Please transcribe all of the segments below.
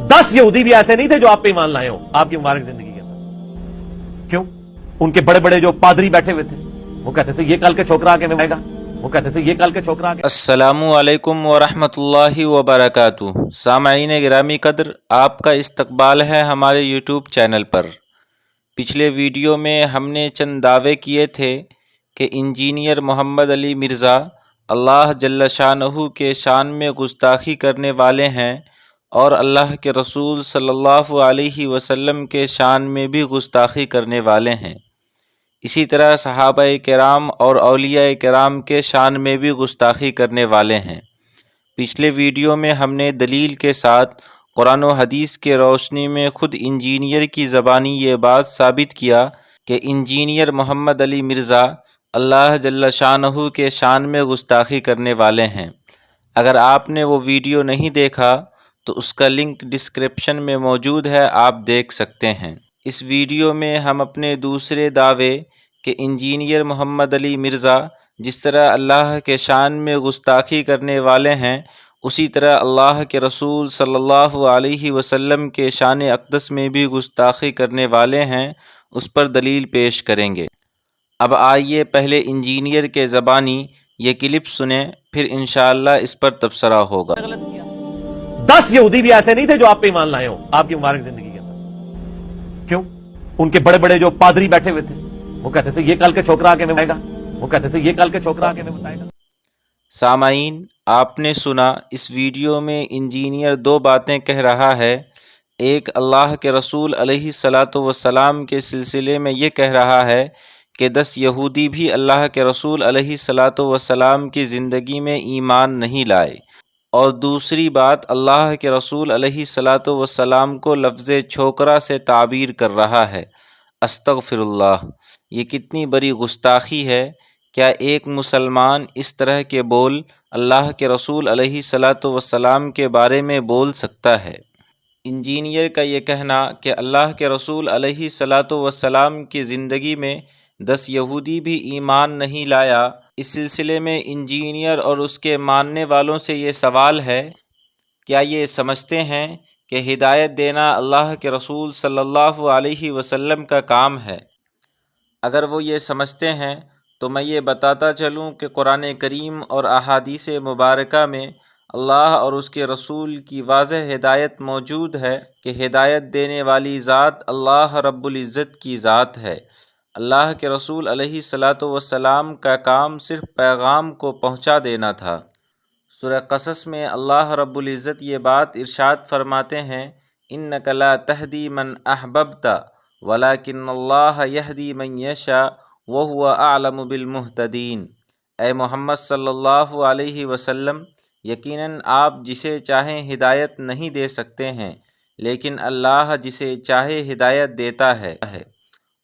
10 यहूदी भी ऐसे नहीं थे जो आप पे ईमान लाए हो आपकी मुबारक जिंदगी के अंदर। क्यों? उनके बड़े बड़े जो पादरी बैठे हुए थे वो कहते थे ये कल के छोकरा आके में आएगा, वो कहते थे ये कल के छोकरा आके। अस्सलामु अलैकुम वरहमतुल्लाहि वबरकातुहू। सामईन गिरामी कद्र, आपका इस्तकबाल है हमारे यूट्यूब चैनल पर। पिछले वीडियो में हमने चंद दावे किए थे कि इंजीनियर मोहम्मद अली मिर्ज़ा अल्लाह जल्ल शानहू के शान में गुस्ताखी करने वाले हैं और अल्लाह के रसूल सल्लल्लाहु अलैहि वसल्लम के शान में भी गुस्ताखी करने वाले हैं। इसी तरह सहाबाए किराम और औलियाए किराम के शान में भी गुस्ताखी करने वाले हैं। पिछले वीडियो में हमने दलील के साथ कुरान और हदीस के रोशनी में ख़ुद इंजीनियर की ज़बानी ये बात साबित किया कि इंजीनियर मोहम्मद अली मिर्ज़ा अल्लाह जल्ल शानहू के शान में गुस्ताखी करने वाले हैं। अगर आपने वो वीडियो नहीं देखा तो उसका लिंक डिस्क्रिप्शन में मौजूद है, आप देख सकते हैं। इस वीडियो में हम अपने दूसरे दावे कि इंजीनियर मोहम्मद अली मिर्ज़ा जिस तरह अल्लाह के शान में गुस्ताखी करने वाले हैं उसी तरह अल्लाह के रसूल सल्लल्लाहु अलैहि वसल्लम के शान अक़दस में भी गुस्ताखी करने वाले हैं, उस पर दलील पेश करेंगे। अब आइए पहले इंजीनियर के ज़बानी ये क्लिप सुने, फिर इंशाअल्लाह इस पर तबसरा होगा। 10 यहूदी भी ऐसे नहीं थे जो आप पे ईमान लाए हो आपकी मुबारक जिंदगी के अंदर। क्यों? उनके बड़े बड़े जो पादरी बैठे हुए थे वो कहते थे ये कल के छोकरा आके में आएगा, वो कहते थे ये कल के छोकरा आके में बताएगा। सामाईन, आपने सुना, इस वीडियो में इंजीनियर दो बातें कह रहा है। एक, अल्लाह के रसूल अलैहिस्सलातु वस्सलाम के सिलसिले में ये कह रहा है कि 10 यहूदी भी अल्लाह के रसूल अलैहिस्सलातु वस्सलाम की ज़िंदगी में ईमान नहीं लाए। और दूसरी बात, अल्लाह के रसूल अलैहिस्सलातु वस्सलाम को लफ्ज़ छोकरा से ताबीर कर रहा है। अस्तग़फिरुल्लाह, ये कितनी बड़ी गुस्ताखी है। क्या एक मुसलमान इस तरह के बोल अल्लाह के रसूल अलैहिस्सलातु वस्सलाम के बारे में बोल सकता है? इंजीनियर का ये कहना कि अल्लाह के रसूल अलैहिस्सलातु वस्सलाम की ज़िंदगी में 10 यहूदी भी ईमान नहीं लाया, इस सिलसिले में इंजीनियर और उसके मानने वालों से ये सवाल है, क्या ये समझते हैं कि हिदायत देना अल्लाह के रसूल सल्लल्लाहु अलैहि वसल्लम का काम है? अगर वो ये समझते हैं तो मैं ये बताता चलूँ कि कुरान करीम और अहादीस मुबारका में अल्लाह और उसके रसूल की वाज़ह हिदायत मौजूद है कि हिदायत देने वाली ज़ात अल्लाह रब्बुल इज़्ज़त की ज़ात है। अल्लाह के रसूल अलैहिस्सलातु वस्सलाम का काम सिर्फ़ पैगाम को पहुँचा देना था। सूरह क़सस में अल्लाह रब्बुल इज़्ज़त ये बात इरशाद फरमाते हैं, इन्नका ला तहदी मन अहबब्ता वलाकिन्नल्लाह यहदी मन यशा वहुवा अअलमु बिल मुहतदीन। ए मोहम्मद सल्लल्लाहु अलैहि वसल्लम, यकीनन आप जिसे चाहें हिदायत नहीं दे सकते हैं, लेकिन अल्लाह जिसे चाहे हिदायत देता है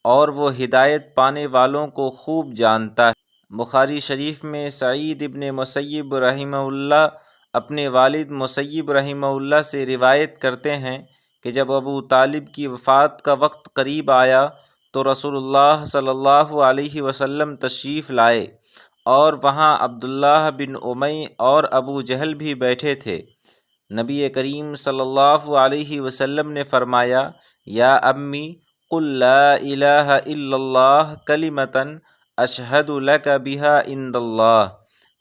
और वो हिदायत पाने वालों को खूब जानता है। बुखारी शरीफ में सईद इब्न मुसय्यिब रहिमहुल्लाह अपने वालिद मुसय्यिब रहिमहुल्लाह से रिवायत करते हैं कि जब अबू तालिब की वफ़ात का वक्त करीब आया तो रसूलुल्लाह सल्लल्लाहु अलैहि वसल्लम तशरीफ़ लाए और वहाँ अब्दुल्लाह बिन उमई और अबू जहल भी बैठे थे। नबी करीम सल्लल्लाहु अलैहि वसल्लम ने फरमाया, या अम्मी कुल ला इलाहा इल्लल्लाह कलिमतन अशहदु लका बिहा इंदल्लाह।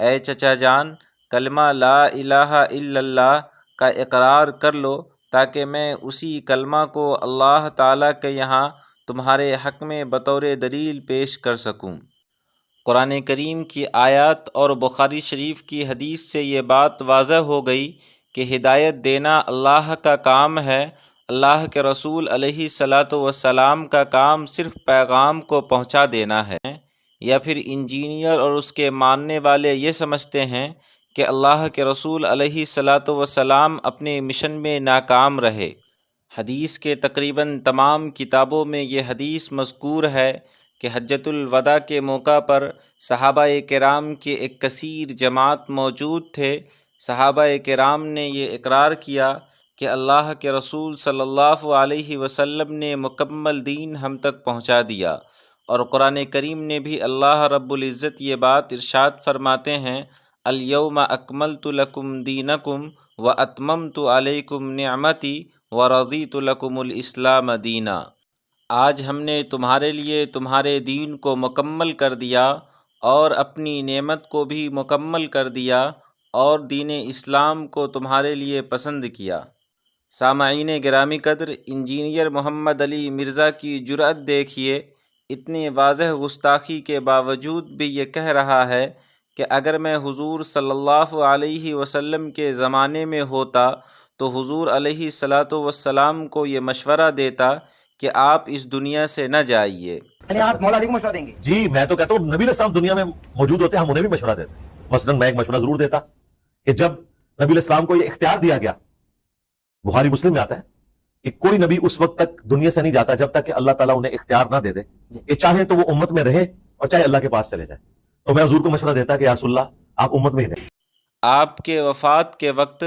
ए चचा जान, कलमा ला इलाहा इल्लल्लाह का इकरार कर लो ताकि मैं उसी कलमा को अल्लाह ताला के यहाँ तुम्हारे हक़ में बतौर दलील पेश कर सकूं। कुरान करीम की आयत और बुखारी शरीफ की हदीस से ये बात वाज़ह हो गई कि हिदायत देना अल्लाह का काम है। अल्लाह के रसूल अलैहिस्सलातु वस्सलाम का काम सिर्फ़ पैगाम को पहुँचा देना है। या फिर इंजीनियर और उसके मानने वाले ये समझते हैं कि अल्लाह के रसूल अलैहिस्सलातु वस्सलाम अपने मिशन में नाकाम रहे। हदीस के तकरीबन तमाम किताबों में ये हदीस मज़कूर है कि हज्जतुल वदा के मौका पर सहाबाए किराम के एक कसीर जमात मौजूद थे। सहाबाए किराम ने ये इकरार किया कि अल्लाह के रसूल सल्लल्लाहु अलैहि वसल्लम ने मुकम्मल दीन हम तक पहुँचा दिया। और कुरान करीम ने भी अल्लाह रब्बुल इज़्ज़त ये बात इरशाद फरमाते हैं, अल यौमा अकमलतु लकुम दीनकुम व अतममतु अलैकुम निअमती ورضیت لکم الاسلام دینا۔ آج ہم نے تمہارے لیے تمہارے دین کو مکمل کر دیا اور اپنی نعمت کو بھی مکمل کر دیا اور دین اسلام کو تمہارے لیے پسند کیا۔ سامعین گرامی قدر، انجینئر محمد علی مرزا کی جرأت دیکھیے، اتنی واضح گستاخی کے باوجود بھی یہ کہہ رہا ہے کہ اگر میں حضور صلی اللہ علیہ وسلم کے زمانے میں ہوتا تو حضور علیہ السلام کو یہ مشورہ دیتا کہ آپ اس دنیا سے نہ جائیے۔ یعنی آپ مولا علی کو مشورہ دیں گے؟ جی میں تو کہتا ہوں نبی علیہ السلام دنیا میں موجود ہوتے ہم انہیں بھی مشورہ دیتے۔ مثلاً میں ایک مشورہ ضرور دیتا کہ جب نبی علیہ السلام کو یہ اختیار دیا گیا، بخاری مسلم میں آتا ہے کہ کوئی نبی اس وقت تک دنیا سے نہیں جاتا جب تک کہ اللہ تعالیٰ انہیں اختیار نہ دے دے کہ چاہے تو وہ امت میں رہے اور چاہے اللہ کے پاس چلے جائے۔ تو میں حضور کو مشورہ دیتا کہ یا رسول اللہ آپ امت میں ہی رہیں۔ آپ کے وفات کے وقت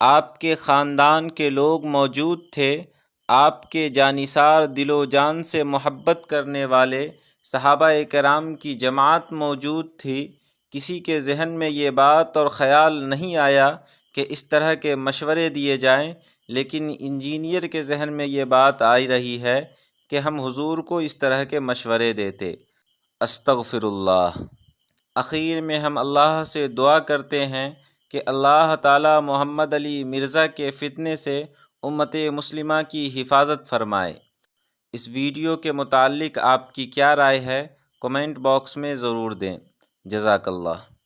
آپ کے خاندان کے لوگ موجود تھے، آپ کے جانثار دل و جان سے محبت کرنے والے صحابہ کرام کی جماعت موجود تھی۔ کسی کے ذہن میں یہ بات اور خیال نہیں آیا کہ اس طرح کے مشورے دیے جائیں، لیکن انجینئر کے ذہن میں یہ بات آئی رہی ہے کہ ہم حضور کو اس طرح کے مشورے دیتے۔ استغفر اللہ۔ اخیر میں ہم اللہ سے دعا کرتے ہیں کہ اللہ تعالی محمد علی مرزا کے فتنے سے امت مسلمہ کی حفاظت فرمائے۔ اس ویڈیو کے متعلق آپ کی کیا رائے ہے؟ کمنٹ باکس میں ضرور دیں۔ جزاک اللہ۔